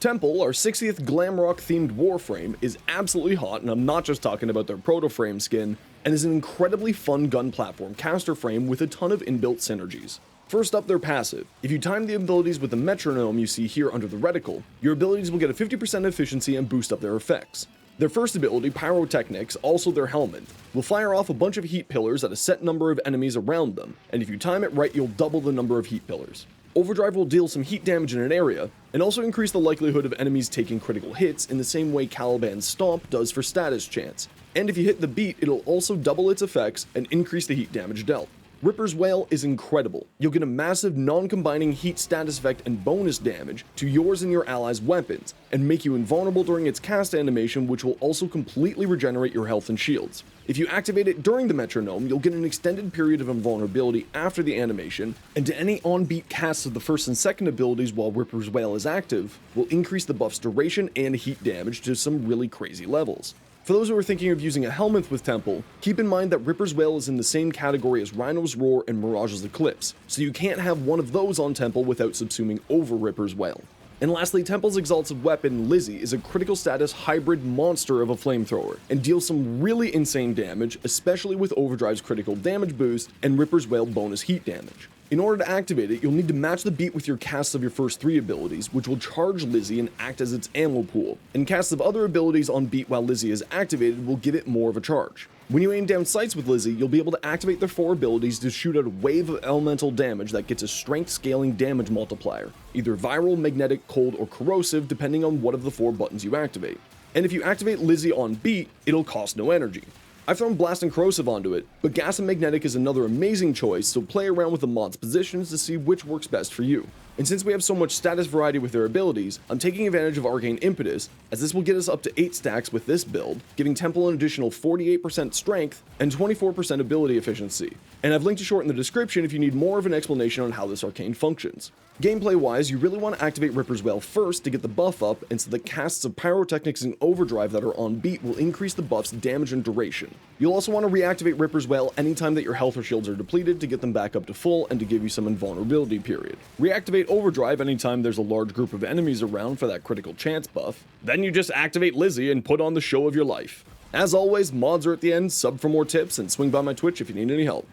Temple, our 60th Glamrock themed Warframe, is absolutely hot, and I'm not just talking about their proto-frame skin, and is an incredibly fun gun platform caster frame with a ton of inbuilt synergies. First up, their passive. If you time the abilities with the metronome you see here under the reticle, your abilities will get a 50% efficiency and boost up their effects. Their first ability, Pyrotechnics, also their helmet, will fire off a bunch of heat pillars at a set number of enemies around them, and if you time it right, you'll double the number of heat pillars. Overdrive will deal some heat damage in an area, and also increase the likelihood of enemies taking critical hits in the same way Caliban's Stomp does for status chance. And if you hit the beat, it'll also double its effects and increase the heat damage dealt. Ripper's Wail is incredible. You'll get a massive non-combining heat status effect and bonus damage to yours and your allies' weapons, and make you invulnerable during its cast animation, which will also completely regenerate your health and shields. If you activate it during the metronome, you'll get an extended period of invulnerability after the animation, and to any on-beat casts of the first and second abilities while Ripper's Wail is active, will increase the buff's duration and heat damage to some really crazy levels. For those who are thinking of using a helmet with Temple, keep in mind that Ripper's Wail is in the same category as Rhino's Roar and Mirage's Eclipse, so you can't have one of those on Temple without subsuming over Ripper's Wail. And lastly, Temple's Exalted weapon, Lizzie, is a critical status hybrid monster of a flamethrower, and deals some really insane damage, especially with Overdrive's critical damage boost and Ripper's Wail bonus heat damage. In order to activate it, you'll need to match the beat with your casts of your first 3 abilities, which will charge Lizzie and act as its ammo pool, and casts of other abilities on beat while Lizzie is activated will give it more of a charge. When you aim down sights with Lizzie, you'll be able to activate their 4 abilities to shoot out a wave of elemental damage that gets a strength scaling damage multiplier, either viral, magnetic, cold, or corrosive depending on what of the 4 buttons you activate. And if you activate Lizzie on beat, it'll cost no energy. I've thrown Blast and Corrosive onto it, but Gas and Magnetic is another amazing choice, so play around with the mod's positions to see which works best for you. And since we have so much status variety with their abilities, I'm taking advantage of Arcane Impetus, as this will get us up to 8 stacks with this build, giving Temple an additional 48% strength and 24% ability efficiency. And I've linked a short in the description if you need more of an explanation on how this arcane functions. Gameplay wise, you really want to activate Ripper's Wail first to get the buff up, and so the casts of Pyrotechnics and Overdrive that are on beat will increase the buff's damage and duration. You'll also want to reactivate Ripper's Wail anytime that your health or shields are depleted to get them back up to full and to give you some invulnerability period. Reactivate Overdrive anytime there's a large group of enemies around for that critical chance buff. Then you just activate Lizzie and put on the show of your life. As always, mods are at the end, sub for more tips, and swing by my Twitch if you need any help.